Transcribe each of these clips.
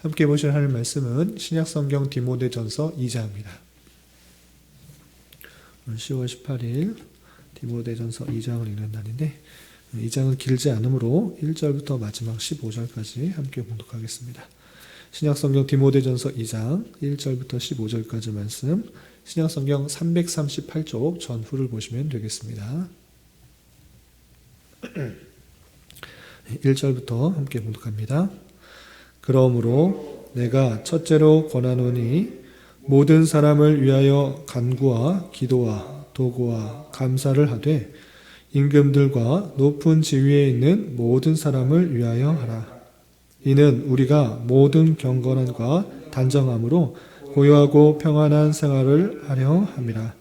함께 보실 하나님 말씀은 신약성경 디모데전서 2장입니다. 오늘 10월 18일 디모데전서 2장을 읽는 날인데, 이 장은 길지 않으므로 1절부터 마지막 15절까지 함께 봉독하겠습니다. 신약성경 디모데전서 2장 1절부터 15절까지 말씀, 신약성경 338쪽 전후를 보시면 되겠습니다. 1절부터 함께 봉독합니다. 그러므로 내가 첫째로 권하노니 모든 사람을 위하여 간구와 기도와 도구와 감사를 하되 임금들과 높은 지위에 있는 모든 사람을 위하여 하라. 이는 우리가 모든 경건함과 단정함으로 고요하고 평안한 생활을 하려 함이라.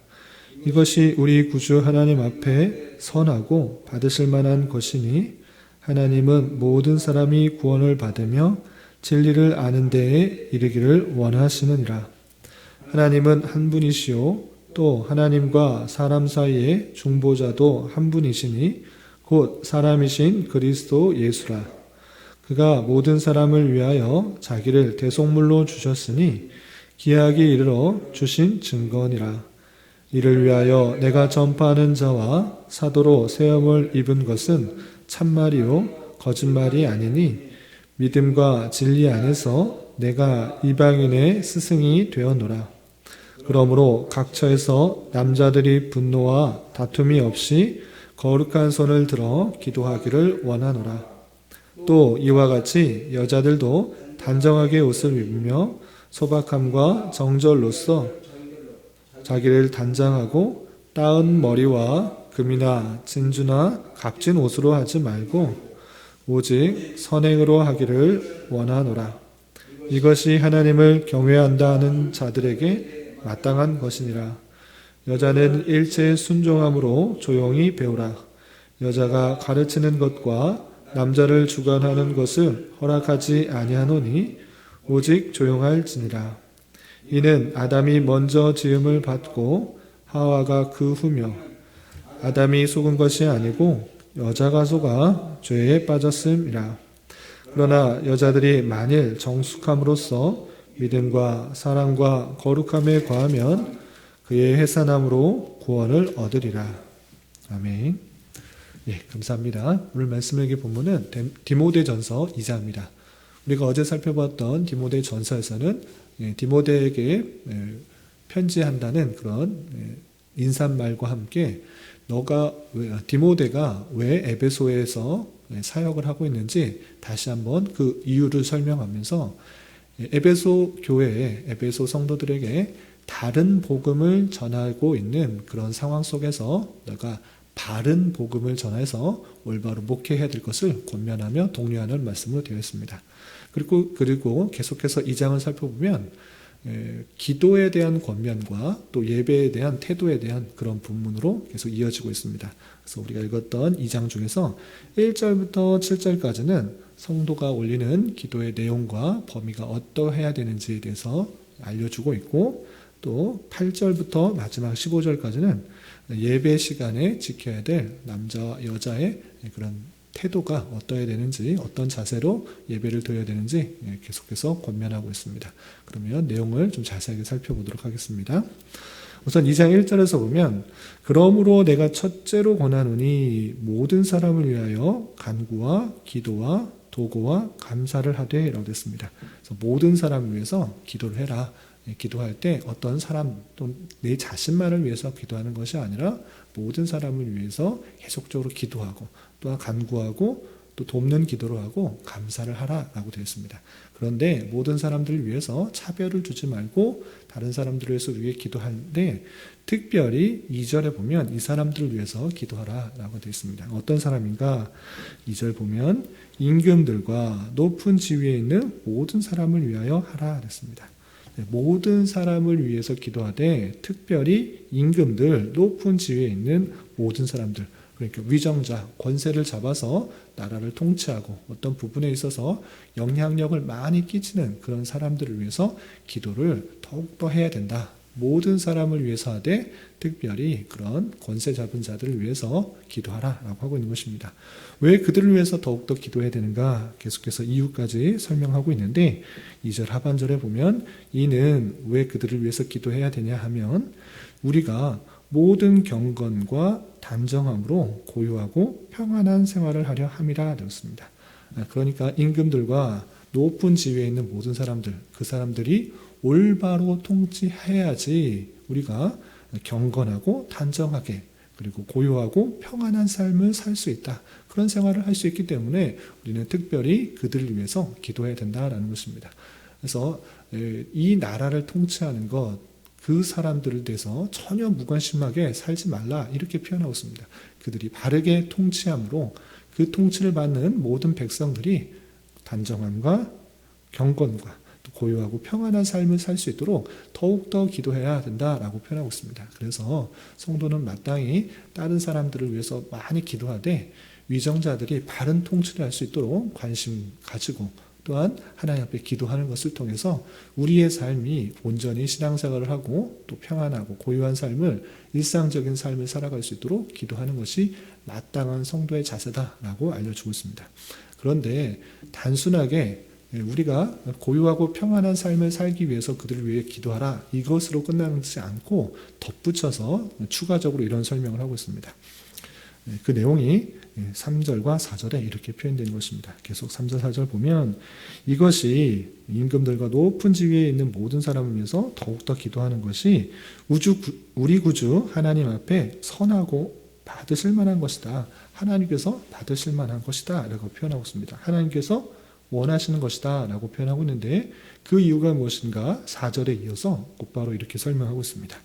이것이 우리 구주 하나님 앞에 선하고 받으실 만한 것이니 하나님은 모든 사람이 구원을 받으며 진리를 아는 데에 이르기를 원하시느니라. 하나님은 한 분이시요 또 하나님과 사람 사이의 중보자도 한 분이시니 곧 사람이신 그리스도 예수라. 그가 모든 사람을 위하여 자기를 대속물로 주셨으니 기약이 이르러 주신 증거니라. 이를 위하여 내가 전파하는 자와 사도로 세움을 입은 것은 참말이요 거짓말이 아니니 믿음과 진리 안에서 내가 이방인의 스승이 되었노라. 그러므로 각처에서 남자들이 분노와 다툼이 없이 거룩한 손을 들어 기도하기를 원하노라. 또 이와 같이 여자들도 단정하게 옷을 입으며 소박함과 정절로서 자기를 단장하고 따은 머리와 금이나 진주나 값진 옷으로 하지 말고 오직 선행으로 하기를 원하노라. 이것이 하나님을 경외한다 하는 자들에게 마땅한 것이니라. 여자는 일체에 순종함으로 조용히 배우라. 여자가 가르치는 것과 남자를 주관하는 것을 허락하지 아니하노니 오직 조용할지니라. 이는 아담이 먼저 지음을 받고 하와가 그 후며 아담이 속은 것이 아니고 여자가 속아 죄에 빠졌음이라. 그러나 여자들이 만일 정숙함으로써 믿음과 사랑과 거룩함에 거하면 그의 해산함으로 구원을 얻으리라. 아멘. 예, 감사합니다. 오늘 말씀의 본문은 디모데전서 2장입니다. 우리가 어제 살펴봤던 디모데전서에서는 디모데에게 편지한다는 그런 인사말과 함께 디모데가 왜 에베소에서 사역을 하고 있는지 다시 한번 그 이유를 설명하면서 에베소 교회에 에베소 성도들에게 다른 복음을 전하고 있는 그런 상황 속에서 너가 바른 복음을 전해서 올바로 목회해야 될 것을 권면하며 독려하는 말씀으로 되어 있습니다. 그리고 계속해서 이 장을 살펴보면 기도에 대한 권면과 또 예배에 대한 태도에 대한 그런 본문으로 계속 이어지고 있습니다. 그래서 우리가 읽었던 이 장 중에서 1절부터 7절까지는 성도가 올리는 기도의 내용과 범위가 어떠해야 되는지에 대해서 알려주고 있고, 또 8절부터 마지막 15절까지는 예배 시간에 지켜야 될 남자와 여자의 그런 태도가 어떠해야 되는지, 어떤 자세로 예배를 드려야 되는지 계속해서 권면하고 있습니다. 그러면 내용을 좀 자세하게 살펴보도록 하겠습니다. 우선 2장 1절에서 보면 그러므로 내가 첫째로 권하노니 모든 사람을 위하여 간구와 기도와 도구와 감사를 하되 라고 됐습니다. 그래서 모든 사람을 위해서 기도를 해라. 기도할 때 어떤 사람 또 내 자신만을 위해서 기도하는 것이 아니라 모든 사람을 위해서 계속적으로 기도하고 또한 간구하고 또 돕는 기도를 하고 감사를 하라라고 되어 있습니다. 그런데 모든 사람들을 위해서 차별을 두지 말고 다른 사람들을 위해서 기도하는데 특별히 2절에 보면 이 사람들을 위해서 기도하라라고 되어 있습니다. 어떤 사람인가? 2절 보면 임금들과 높은 지위에 있는 모든 사람을 위하여 하라 그랬습니다. 모든 사람을 위해서 기도하되 특별히 임금들, 높은 지위에 있는 모든 사람들, 그러니까 위정자, 권세를 잡아서 나라를 통치하고 어떤 부분에 있어서 영향력을 많이 끼치는 그런 사람들을 위해서 기도를 더욱더 해야 된다. 모든 사람을 위해서 하되 특별히 그런 권세 잡은 자들을 위해서 기도하라라고 하고 있는 것입니다. 왜 그들을 위해서 더욱더 기도해야 되는가? 계속해서 이유까지 설명하고 있는데 2절 하반절에 보면 이는 왜 그들을 위해서 기도해야 되냐 하면 우리가 모든 경건과 단정함으로 고요하고 평안한 생활을 하려 함이라 되었습니다. 그러니까 임금들과 높은 지위에 있는 모든 사람들, 그 사람들이 올바로 통치해야지 우리가 경건하고 단정하게 그리고 고요하고 평안한 삶을 살 수 있다. 그런 생활을 할 수 있기 때문에 우리는 특별히 그들을 위해서 기도해야 된다라는 것입니다. 그래서 이 나라를 통치하는 것, 그 사람들을 대해서 전혀 무관심하게 살지 말라 이렇게 표현하고 있습니다. 그들이 바르게 통치함으로 그 통치를 받는 모든 백성들이 단정함과 경건과 또 고요하고 평안한 삶을 살 수 있도록 더욱더 기도해야 된다라고 표현하고 있습니다. 그래서 성도는 마땅히 다른 사람들을 위해서 많이 기도하되 위정자들이 바른 통치를 할 수 있도록 관심 가지고 또한 하나님 앞에 기도하는 것을 통해서 우리의 삶이 온전히 신앙생활을 하고 또 평안하고 고요한 삶을 일상적인 삶을 살아갈 수 있도록 기도하는 것이 마땅한 성도의 자세다라고 알려주고 있습니다. 그런데 단순하게 우리가 고요하고 평안한 삶을 살기 위해서 그들을 위해 기도하라 이것으로 끝나지 않고 덧붙여서 추가적으로 이런 설명을 하고 있습니다. 그 내용이 3절과 4절에 이렇게 표현된 것입니다. 계속 3절, 4절 보면 이것이 임금들과 높은 지위에 있는 모든 사람을 위해서 더욱더 기도하는 것이 우리 구주 하나님 앞에 선하고 받으실 만한 것이다. 하나님께서 받으실 만한 것이다 라고 표현하고 있습니다. 하나님께서 원하시는 것이다 라고 표현하고 있는데 그 이유가 무엇인가 4절에 이어서 곧바로 이렇게 설명하고 있습니다.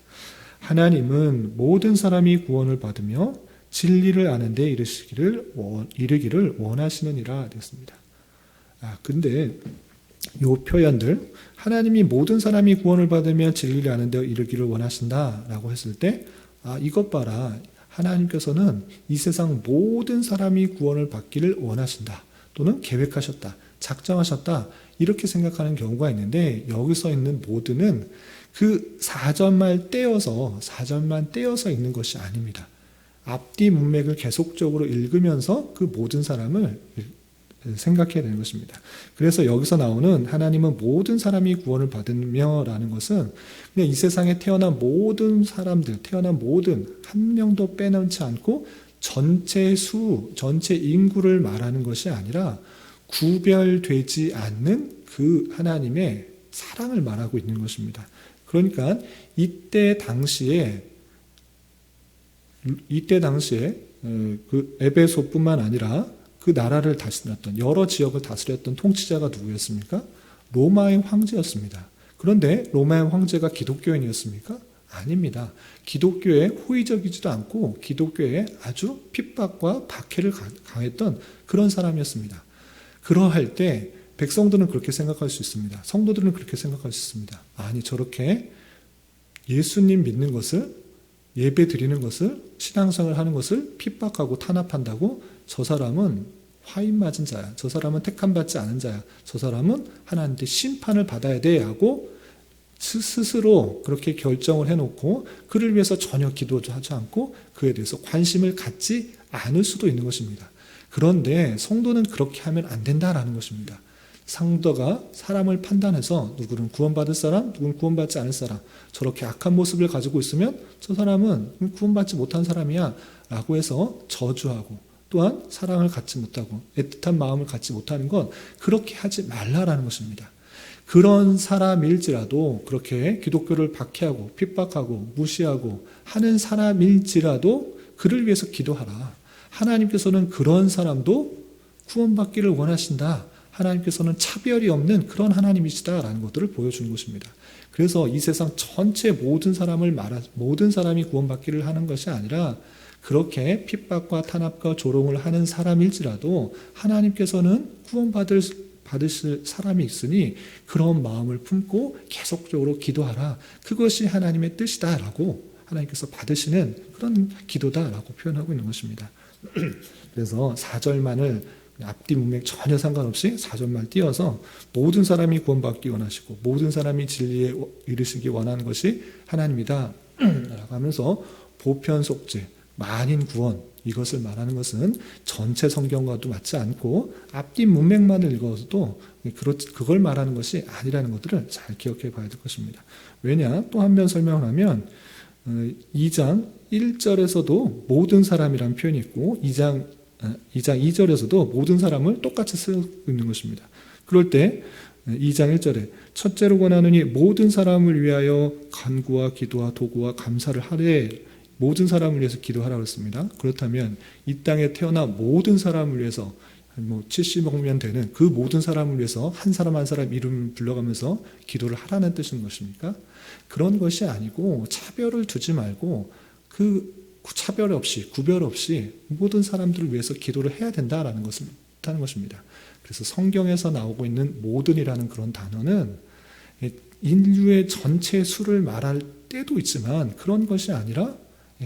하나님은 모든 사람이 구원을 받으며 진리를 아는 데 이르기를 원하시느니라 되었습니다. 근데 이 표현들 하나님이 모든 사람이 구원을 받으며 진리를 아는 데 이르기를 원하신다라고 했을 때 이것 봐라. 하나님께서는 이 세상 모든 사람이 구원을 받기를 원하신다. 또는 계획하셨다. 작정하셨다. 이렇게 생각하는 경우가 있는데 여기서 있는 모든은 그 4절만 떼어서 읽는 것이 아닙니다. 앞뒤 문맥을 계속적으로 읽으면서 그 모든 사람을 생각해야 되는 것입니다. 그래서 여기서 나오는 하나님은 모든 사람이 구원을 받으며 라는 것은 그냥 이 세상에 태어난 모든 사람들, 태어난 모든 한 명도 빼놓지 않고 전체 인구를 말하는 것이 아니라 구별되지 않는 그 하나님의 사랑을 말하고 있는 것입니다. 그러니까 이때 당시에 그 에베소뿐만 아니라 그 나라를 다스렸던 여러 지역을 다스렸던 통치자가 누구였습니까? 로마의 황제였습니다. 그런데 로마의 황제가 기독교인이었습니까? 아닙니다. 기독교에 호의적이지도 않고 기독교에 아주 핍박과 박해를 가했던 그런 사람이었습니다. 그러할 때 백성들은 그렇게 생각할 수 있습니다. 성도들은 그렇게 생각할 수 있습니다. 아니 저렇게 예수님 믿는 것을 예배 드리는 것을 신앙생활을 하는 것을 핍박하고 탄압한다고 저 사람은 화인 맞은 자야. 저 사람은 택함받지 않은 자야. 저 사람은 하나님께 심판을 받아야 돼 하고 스스로 그렇게 결정을 해놓고 그를 위해서 전혀 기도도 하지 않고 그에 대해서 관심을 갖지 않을 수도 있는 것입니다. 그런데 성도는 그렇게 하면 안 된다라는 것입니다. 성도가 사람을 판단해서 누구는 구원받을 사람, 누구는 구원받지 않을 사람 저렇게 악한 모습을 가지고 있으면 저 사람은 구원받지 못한 사람이야 라고 해서 저주하고 또한 사랑을 갖지 못하고 애틋한 마음을 갖지 못하는 건 그렇게 하지 말라라는 것입니다. 그런 사람일지라도 그렇게 기독교를 박해하고 핍박하고 무시하고 하는 사람일지라도 그를 위해서 기도하라. 하나님께서는 그런 사람도 구원받기를 원하신다. 하나님께서는 차별이 없는 그런 하나님이시다라는 것들을 보여주는 것입니다. 그래서 이 세상 전체 모든 사람이 구원받기를 하는 것이 아니라 그렇게 핍박과 탄압과 조롱을 하는 사람일지라도 하나님께서는 받으실 사람이 있으니 그런 마음을 품고 계속적으로 기도하라. 그것이 하나님의 뜻이다라고 하나님께서 받으시는 그런 기도다라고 표현하고 있는 것입니다. 그래서 4절만을 앞뒤 문맥 전혀 상관없이 4절말 띄어서 모든 사람이 구원받기 원하시고 모든 사람이 진리에 이르시기 원하는 것이 하나님이다 라고 하면서 보편 속죄, 만인 구원, 이것을 말하는 것은 전체 성경과도 맞지 않고 앞뒤 문맥만을 읽어서도 그걸 말하는 것이 아니라는 것들을 잘 기억해 봐야 될 것입니다. 왜냐? 또 한 번 설명을 하면 2장 1절에서도 모든 사람이라는 표현이 있고 2장 2절에서도 모든 사람을 똑같이 쓰고 있는 것입니다. 그럴 때 2장 1절에 첫째로 권하노니 모든 사람을 위하여 간구와 기도와 도구와 감사를 하되 모든 사람을 위해서 기도하라고 했습니다. 그렇다면 이 땅에 태어나 모든 사람을 위해서 70억명 되는 그 모든 사람을 위해서 한 사람 한 사람 이름 불러가면서 기도를 하라는 뜻인 것입니까? 그런 것이 아니고 차별을 두지 말고 그 차별 없이 구별 없이 모든 사람들을 위해서 기도를 해야 된다라는 것을 뜻하는 것입니다. 그래서 성경에서 나오고 있는 모든이라는 그런 단어는 인류의 전체 수를 말할 때도 있지만 그런 것이 아니라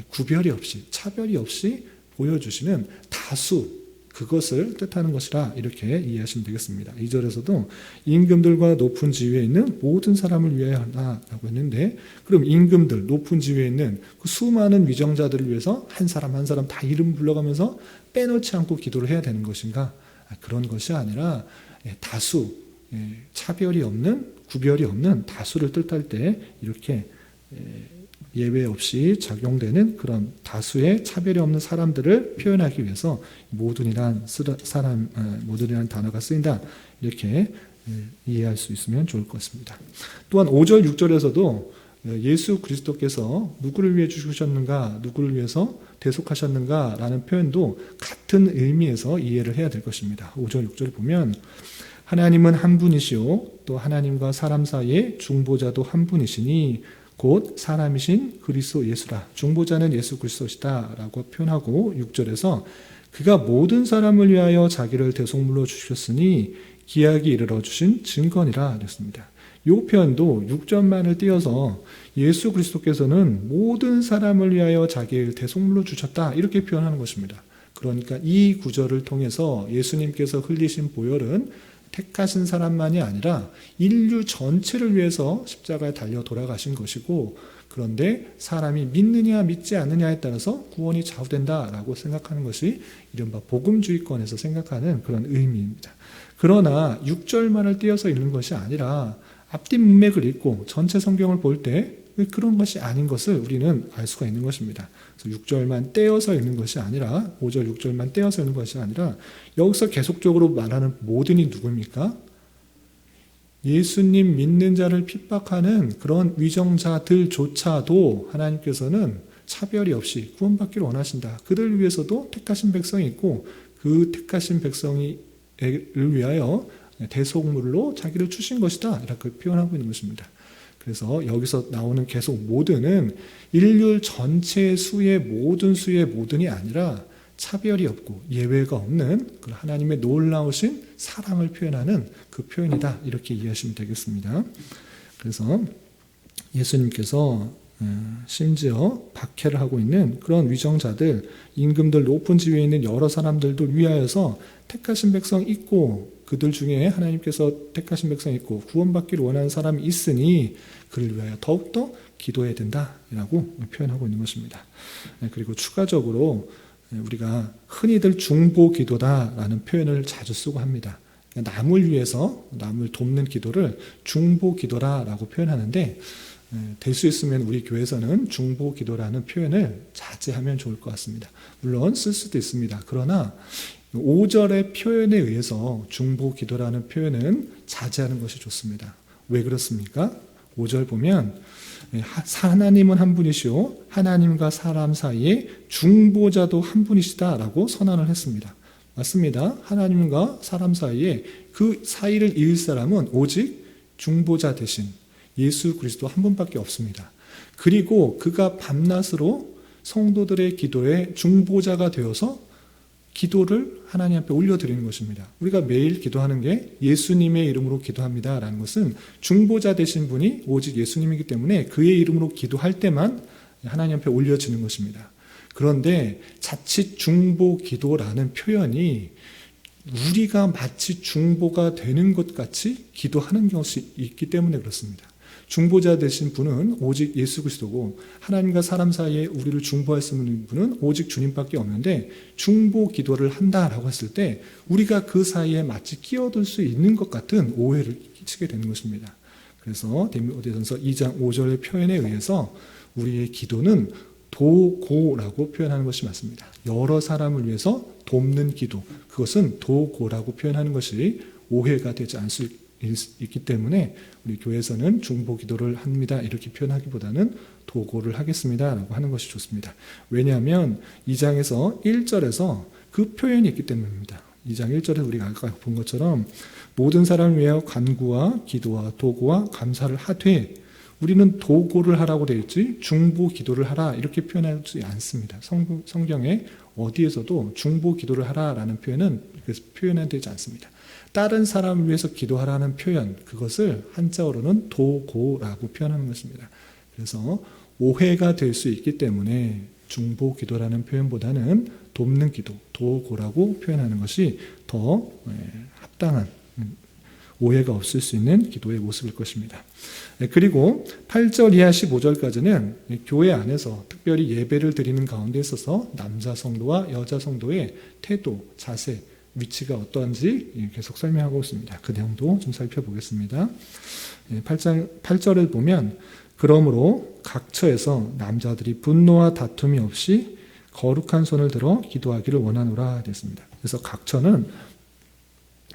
구별이 없이 차별이 없이 보여주시는 다수, 그것을 뜻하는 것이라 이렇게 이해하시면 되겠습니다. 2절에서도 임금들과 높은 지위에 있는 모든 사람을 위하여 하라고 했는데, 그럼 임금들, 높은 지위에 있는 그 수많은 위정자들을 위해서 한 사람 한 사람 다 이름 불러가면서 빼놓지 않고 기도를 해야 되는 것인가? 그런 것이 아니라 다수, 차별이 없는, 구별이 없는 다수를 뜻할 때 이렇게 예외 없이 적용되는 그런 다수의 차별이 없는 사람들을 표현하기 위해서 모든이란 단어가 쓰인다. 이렇게 이해할 수 있으면 좋을 것 같습니다. 또한 5절, 6절에서도 예수 그리스도께서 누구를 위해 죽으셨는가, 누구를 위해서 대속하셨는가 라는 표현도 같은 의미에서 이해를 해야 될 것입니다. 5절, 6절을 보면 하나님은 한 분이시오 또 하나님과 사람 사이에 중보자도 한 분이시니 곧 사람이신 그리스도 예수라. 중보자는 예수 그리스도시다 라고 표현하고 6절에서 그가 모든 사람을 위하여 자기를 대속물로 주셨으니 기약이 이르러 주신 증거니라 그랬습니다. 이 표현도 6절만을 띄어서 예수 그리스도께서는 모든 사람을 위하여 자기를 대속물로 주셨다 이렇게 표현하는 것입니다. 그러니까 이 구절을 통해서 예수님께서 흘리신 보혈은 택하신 사람만이 아니라 인류 전체를 위해서 십자가에 달려 돌아가신 것이고, 그런데 사람이 믿느냐 믿지 않느냐에 따라서 구원이 좌우된다라고 생각하는 것이 이른바 복음주의권에서 생각하는 그런 의미입니다. 그러나 6절만을 띄어서 읽는 것이 아니라 앞뒤 문맥을 읽고 전체 성경을 볼 때 그런 것이 아닌 것을 우리는 알 수가 있는 것입니다. 그래서 6절만 떼어서 읽는 것이 아니라 5절, 6절만 떼어서 읽는 것이 아니라 여기서 계속적으로 말하는 모든이 누구입니까? 예수님 믿는 자를 핍박하는 그런 위정자들조차도 하나님께서는 차별이 없이 구원받기를 원하신다. 그들을 위해서도 택하신 백성이 있고 그 택하신 백성을 위하여 대속물로 자기를 주신 것이다. 이렇게 표현하고 있는 것입니다. 그래서 여기서 나오는 계속 모든은 인류 전체 수의 모든 수의 모든이 아니라 차별이 없고 예외가 없는 하나님의 놀라우신 사랑을 표현하는 그 표현이다. 이렇게 이해하시면 되겠습니다. 그래서 예수님께서 심지어 박해를 하고 있는 그런 위정자들, 임금들, 높은 지위에 있는 여러 사람들도 위하여서 택하신 백성 있고 그들 중에 하나님께서 택하신 백성이 있고 구원받기를 원하는 사람이 있으니 그를 위하여 더욱더 기도해야 된다라고 표현하고 있는 것입니다. 그리고 추가적으로 우리가 흔히들 중보기도다라는 표현을 자주 쓰고 합니다. 남을 위해서 남을 돕는 기도를 중보기도라고 표현하는데 될 수 있으면 우리 교회에서는 중보기도라는 표현을 자제하면 좋을 것 같습니다. 물론 쓸 수도 있습니다. 그러나 5절의 표현에 의해서 중보기도라는 표현은 자제하는 것이 좋습니다. 왜 그렇습니까? 5절 보면 하나님은 한 분이시오 하나님과 사람 사이에 중보자도 한 분이시다라고 선언을 했습니다. 맞습니다. 하나님과 사람 사이에 그 사이를 이을 사람은 오직 중보자 대신 예수 그리스도 한 분밖에 없습니다. 그리고 그가 밤낮으로 성도들의 기도에 중보자가 되어서 기도를 하나님 앞에 올려드리는 것입니다. 우리가 매일 기도하는 게 예수님의 이름으로 기도합니다라는 것은 중보자 되신 분이 오직 예수님이기 때문에 그의 이름으로 기도할 때만 하나님 앞에 올려지는 것입니다. 그런데 자칫 중보기도라는 표현이 우리가 마치 중보가 되는 것 같이 기도하는 것이 있기 때문에 그렇습니다. 중보자 되신 분은 오직 예수 그리스도고 하나님과 사람 사이에 우리를 중보할 수 있는 분은 오직 주님밖에 없는데 중보 기도를 한다라고 했을 때 우리가 그 사이에 마치 끼어들 수 있는 것 같은 오해를 끼치게 되는 것입니다. 그래서 디모데전서 2장 5절의 표현에 의해서 우리의 기도는 도고라고 표현하는 것이 맞습니다. 여러 사람을 위해서 돕는 기도, 그것은 도고라고 표현하는 것이 오해가 되지 않을 수 있기 때문에 우리 교회에서는 중보 기도를 합니다 이렇게 표현하기보다는 도고를 하겠습니다 라고 하는 것이 좋습니다. 왜냐하면 2장에서 1절에서 그 표현이 있기 때문입니다. 2장 1절에서 우리가 아까 본 것처럼 모든 사람을 위하여 간구와 기도와 도고와 감사를 하되, 우리는 도고를 하라고 되어 있지 중보 기도를 하라 이렇게 표현하지 않습니다. 성경에 어디에서도 중보 기도를 하라라는 표현은 그래서 표현되지 않습니다. 다른 사람을 위해서 기도하라는 표현, 그것을 한자어로는 도고라고 표현하는 것입니다. 그래서 오해가 될 수 있기 때문에 중보 기도라는 표현보다는 돕는 기도, 도고라고 표현하는 것이 더 합당한, 오해가 없을 수 있는 기도의 모습일 것입니다. 그리고 8절 이하 15절까지는 교회 안에서 특별히 예배를 드리는 가운데 있어서 남자 성도와 여자 성도의 태도, 자세, 위치가 어떠한지 계속 설명하고 있습니다. 그 내용도 좀 살펴보겠습니다. 8절을 보면 그러므로 각처에서 남자들이 분노와 다툼이 없이 거룩한 손을 들어 기도하기를 원하노라 됐습니다. 그래서 각처는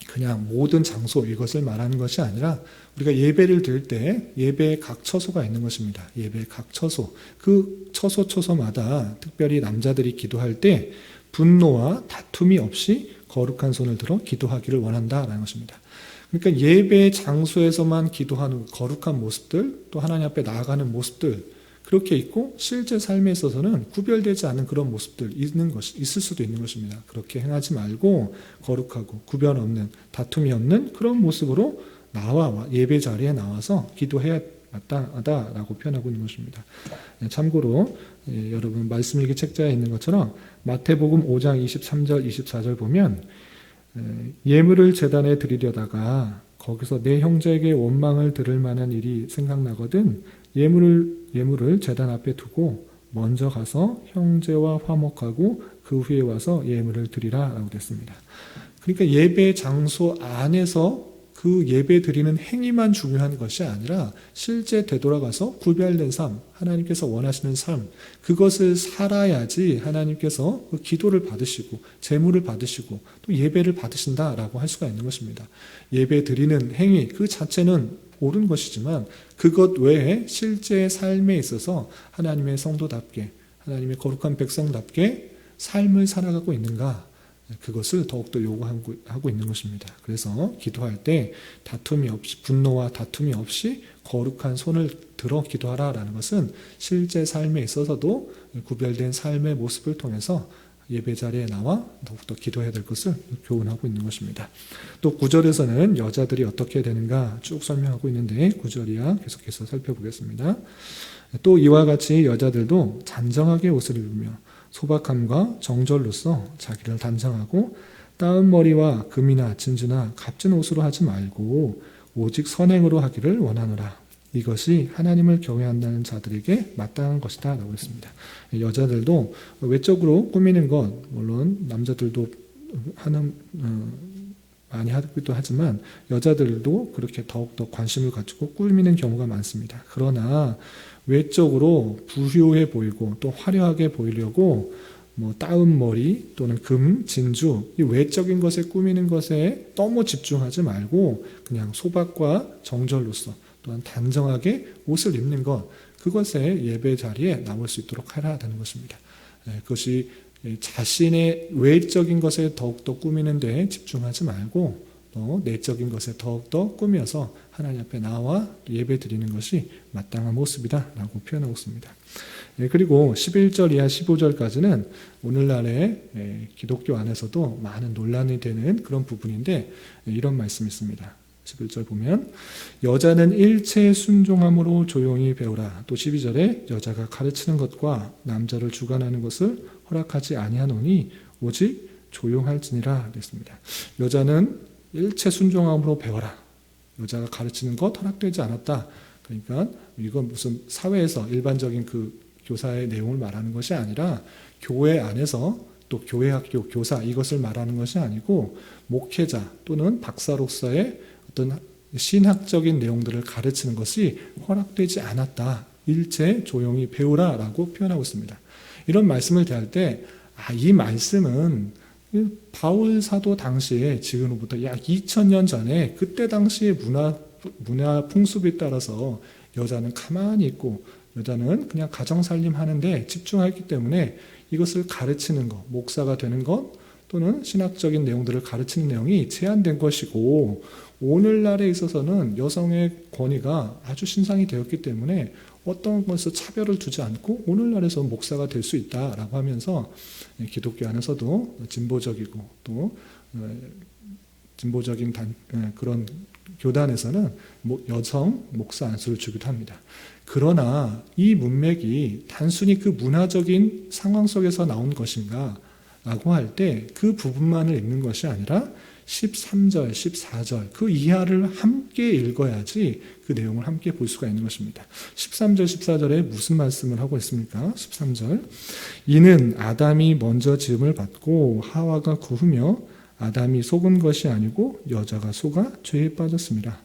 그냥 모든 장소 이것을 말하는 것이 아니라 우리가 예배를 드릴 때 예배의 각 처소가 있는 것입니다. 예배의 각 처소, 그 처소마다 특별히 남자들이 기도할 때 분노와 다툼이 없이 거룩한 손을 들어 기도하기를 원한다라는 것입니다. 그러니까 예배 장소에서만 기도하는 거룩한 모습들, 또 하나님 앞에 나아가는 모습들 그렇게 있고 실제 삶에 있어서는 구별되지 않은 그런 모습들 있을 수도 있는 것입니다. 그렇게 행하지 말고 거룩하고 구별 없는, 다툼이 없는 그런 모습으로 예배 자리에 나와서 기도해야 마땅하다라고 표현하고 있는 것입니다. 참고로 여러분 말씀일기 책자에 있는 것처럼 마태복음 5장 23절 24절 보면 예물을 제단에 드리려다가 거기서 내 형제에게 원망을 들을 만한 일이 생각나거든 예물을 제단 앞에 두고 먼저 가서 형제와 화목하고 그 후에 와서 예물을 드리라 라고 됐습니다. 그러니까 예배 장소 안에서 그 예배 드리는 행위만 중요한 것이 아니라 실제 되돌아가서 구별된 삶, 하나님께서 원하시는 삶, 그것을 살아야지 하나님께서 그 기도를 받으시고 제물을 받으시고 또 예배를 받으신다라고 할 수가 있는 것입니다. 예배 드리는 행위 그 자체는 옳은 것이지만 그것 외에 실제 삶에 있어서 하나님의 성도답게, 하나님의 거룩한 백성답게 삶을 살아가고 있는가, 그것을 더욱더 요구하고 있는 것입니다. 그래서 기도할 때 다툼이 없이, 분노와 다툼이 없이 거룩한 손을 들어 기도하라라는 것은 실제 삶에 있어서도 구별된 삶의 모습을 통해서 예배 자리에 나와 더욱더 기도해야 될 것을 교훈하고 있는 것입니다. 또 9절에서는 여자들이 어떻게 되는가 쭉 설명하고 있는데 9절 이하 계속해서 살펴보겠습니다. 또 이와 같이 여자들도 단정하게 옷을 입으며 소박함과 정절로서 자기를 단정하고 따은 머리와 금이나 진주나 값진 옷으로 하지 말고 오직 선행으로 하기를 원하노라. 이것이 하나님을 경외한다는 자들에게 마땅한 것이다 라고 했습니다. 여자들도 외적으로 꾸미는 것, 물론 남자들도 많이 하기도 하지만 여자들도 그렇게 더욱더 관심을 가지고 꾸미는 경우가 많습니다. 그러나 외적으로 부유해 보이고 또 화려하게 보이려고 따은 머리 또는 금, 진주, 이 외적인 것에 꾸미는 것에 너무 집중하지 말고 그냥 소박과 정절로서 또한 단정하게 옷을 입는 것, 그것에 예배 자리에 나올 수 있도록 해야 되는 것입니다. 그것이 자신의 외적인 것에 더욱더 꾸미는 데에 집중하지 말고 또 내적인 것에 더욱더 꾸며서 하나님 앞에 나와 예배 드리는 것이 마땅한 모습이다 라고 표현하고 있습니다. 그리고 11절 이하 15절까지는 오늘날의 기독교 안에서도 많은 논란이 되는 그런 부분인데 이런 말씀이 있습니다. 11절 보면 여자는 일체의 순종함으로 조용히 배우라. 또 12절에 여자가 가르치는 것과 남자를 주관하는 것을 허락하지 아니하노니 오직 조용할지니라 그랬습니다. 여자는 일체 순종함으로 배워라. 여자가 가르치는 것 허락되지 않았다. 그러니까 이건 무슨 사회에서 일반적인 그 교사의 내용을 말하는 것이 아니라 교회 안에서 또 교회학교 교사 이것을 말하는 것이 아니고 목회자 또는 박사로서의 어떤 신학적인 내용들을 가르치는 것이 허락되지 않았다. 일체 조용히 배우라라고 표현하고 있습니다. 이런 말씀을 대할 때 이 말씀은 바울 사도 당시에 지금으로부터 약 2000년 전에 그때 당시의 문화 풍습에 따라서 여자는 가만히 있고 여자는 그냥 가정살림 하는데 집중했기 때문에 이것을 가르치는 것, 목사가 되는 것 또는 신학적인 내용들을 가르치는 내용이 제한된 것이고 오늘날에 있어서는 여성의 권위가 아주 신상이 되었기 때문에 어떤 것에서 차별을 두지 않고 오늘날에서 목사가 될 수 있다라고 하면서 기독교 안에서도 진보적이고 또 진보적인 그런 교단에서는 여성 목사 안수를 주기도 합니다. 그러나 이 문맥이 단순히 그 문화적인 상황 속에서 나온 것인가 라고 할 때 그 부분만을 읽는 것이 아니라 13절, 14절 그 이하를 함께 읽어야지 그 내용을 함께 볼 수가 있는 것입니다. 13절, 14절에 무슨 말씀을 하고 있습니까? 13절 이는 아담이 먼저 지음을 받고 하와가 구으며 아담이 속은 것이 아니고 여자가 속아 죄에 빠졌습니다.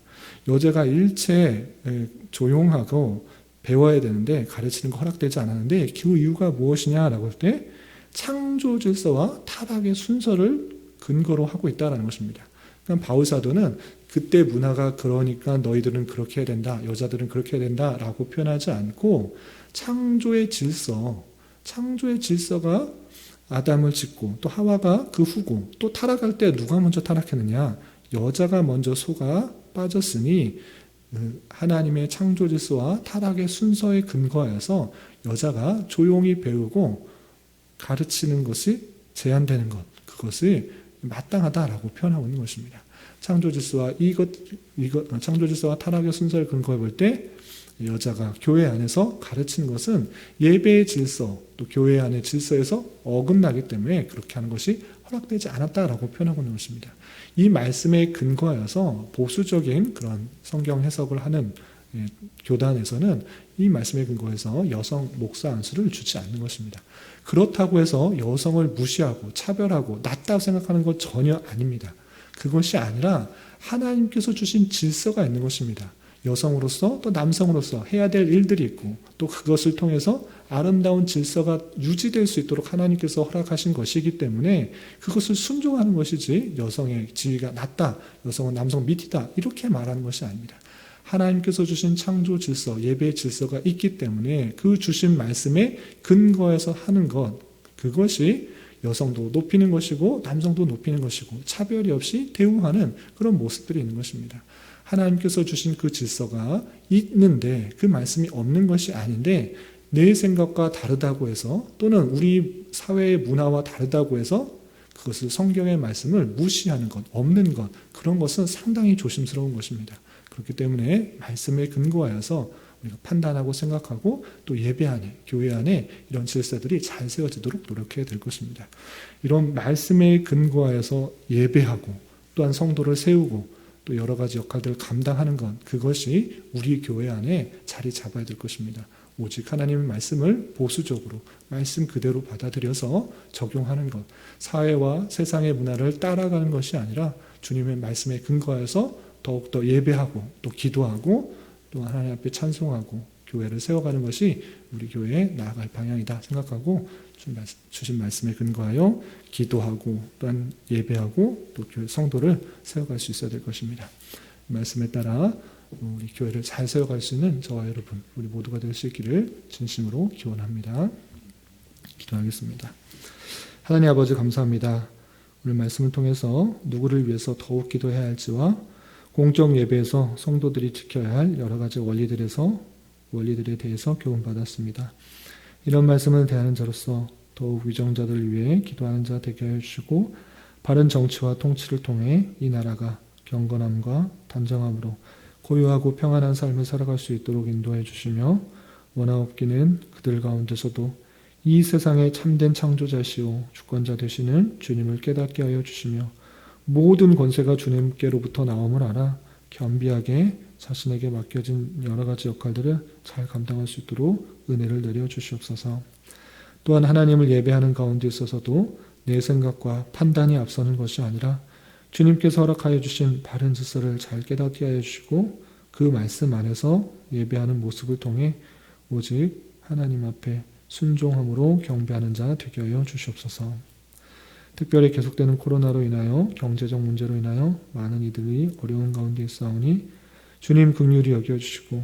여자가 일체 조용하고 배워야 되는데 가르치는 거 허락되지 않았는데 그 이유가 무엇이냐라고 할 때 창조 질서와 타락의 순서를 근거로 하고 있다는 것입니다. 그러니까 바울 사도는 그때 문화가 그러니까 너희들은 그렇게 해야 된다, 여자들은 그렇게 해야 된다라고 표현하지 않고 창조의 질서가 아담을 짓고 또 하와가 그 후고 또 타락할 때 누가 먼저 타락했느냐? 여자가 먼저 속아 빠졌으니 하나님의 창조 질서와 타락의 순서에 근거하여서 여자가 조용히 배우고 가르치는 것이 제한되는 것, 그것이 마땅하다라고 표현하고 있는 것입니다. 창조 질서와 창조 질서와 타락의 순서를 근거해 볼 때 여자가 교회 안에서 가르치는 것은 예배의 질서, 또 교회 안의 질서에서 어긋나기 때문에 그렇게 하는 것이 허락되지 않았다라고 표현하고 있는 것입니다. 이 말씀에 근거하여서 보수적인 그런 성경 해석을 하는 교단에서는 이 말씀에 근거해서 여성 목사 안수를 주지 않는 것입니다. 그렇다고 해서 여성을 무시하고 차별하고 낮다고 생각하는 것 전혀 아닙니다. 그것이 아니라 하나님께서 주신 질서가 있는 것입니다. 여성으로서 또 남성으로서 해야 될 일들이 있고 또 그것을 통해서 아름다운 질서가 유지될 수 있도록 하나님께서 허락하신 것이기 때문에 그것을 순종하는 것이지 여성의 지위가 낮다, 여성은 남성 밑이다 이렇게 말하는 것이 아닙니다. 하나님께서 주신 창조 질서, 예배의 질서가 있기 때문에 그 주신 말씀에 근거해서 하는 것, 그것이 여성도 높이는 것이고 남성도 높이는 것이고 차별이 없이 대우하는 그런 모습들이 있는 것입니다. 하나님께서 주신 그 질서가 있는데 그 말씀이 없는 것이 아닌데 내 생각과 다르다고 해서 또는 우리 사회의 문화와 다르다고 해서 그것을 성경의 말씀을 무시하는 것, 없는 것, 그런 것은 상당히 조심스러운 것입니다. 그렇기 때문에 말씀에 근거하여서 우리가 판단하고 생각하고 또 예배 안에, 교회 안에 이런 질서들이 잘 세워지도록 노력해야 될 것입니다. 이런 말씀에 근거하여서 예배하고 또한 성도를 세우고 또 여러 가지 역할들을 감당하는 것, 그것이 우리 교회 안에 자리 잡아야 될 것입니다. 오직 하나님의 말씀을 보수적으로 말씀 그대로 받아들여서 적용하는 것, 사회와 세상의 문화를 따라가는 것이 아니라 주님의 말씀에 근거해서 더욱더 예배하고 또 기도하고 또 하나님 앞에 찬송하고 교회를 세워가는 것이 우리 교회에 나아갈 방향이다 생각하고 주신 말씀에 근거하여 기도하고 또한 예배하고 또 교회 성도를 세워갈 수 있어야 될 것입니다. 말씀에 따라 우리 교회를 잘 세워갈 수 있는 저와 여러분 우리 모두가 될 수 있기를 진심으로 기원합니다. 기도하겠습니다. 하나님 아버지 감사합니다. 오늘 말씀을 통해서 누구를 위해서 더욱 기도해야 할지와 공적 예배에서 성도들이 지켜야 할 여러 가지 원리들에 대해서 교훈받았습니다. 이런 말씀을 대하는 자로서 더욱 위정자들을 위해 기도하는 자 되게 해주시고 바른 정치와 통치를 통해 이 나라가 경건함과 단정함으로 고요하고 평안한 삶을 살아갈 수 있도록 인도해 주시며 원하옵기는 그들 가운데서도 이 세상의 참된 창조자시오 주권자 되시는 주님을 깨닫게 하여 주시며 모든 권세가 주님께로부터 나옴을 알아 겸비하게 자신에게 맡겨진 여러 가지 역할들을 잘 감당할 수 있도록 은혜를 내려 주시옵소서. 또한 하나님을 예배하는 가운데 있어서도 내 생각과 판단이 앞서는 것이 아니라 주님께서 허락하여 주신 바른 질서를 잘 깨닫게 하여 주시고 그 말씀 안에서 예배하는 모습을 통해 오직 하나님 앞에 순종함으로 경배하는 자 되게 하여 주시옵소서. 특별히 계속되는 코로나로 인하여 경제적 문제로 인하여 많은 이들이 어려운 가운데 있사오니 주님 긍휼히 여겨주시고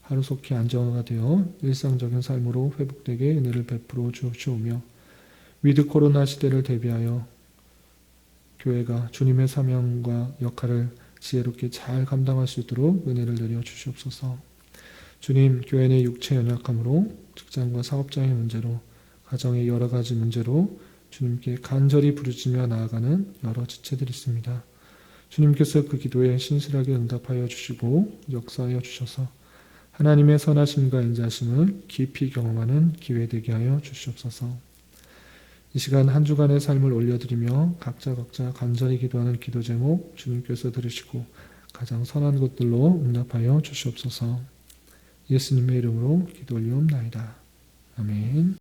하루속히 안정화가 되어 일상적인 삶으로 회복되게 은혜를 베풀어 주시오며 위드 코로나 시대를 대비하여 교회가 주님의 사명과 역할을 지혜롭게 잘 감당할 수 있도록 은혜를 내려 주시옵소서. 주님, 교회 내 육체 연약함으로 직장과 사업장의 문제로 가정의 여러 가지 문제로 주님께 간절히 부르짖며 나아가는 여러 지체들이 있습니다. 주님께서 그 기도에 신실하게 응답하여 주시고 역사하여 주셔서 하나님의 선하심과 인자하심을 깊이 경험하는 기회 되게 하여 주시옵소서. 이 시간 한 주간의 삶을 올려드리며 각자 간절히 기도하는 기도 제목 주님께서 들으시고 가장 선한 것들로 응답하여 주시옵소서. 예수님의 이름으로 기도 올리옵나이다. 아멘.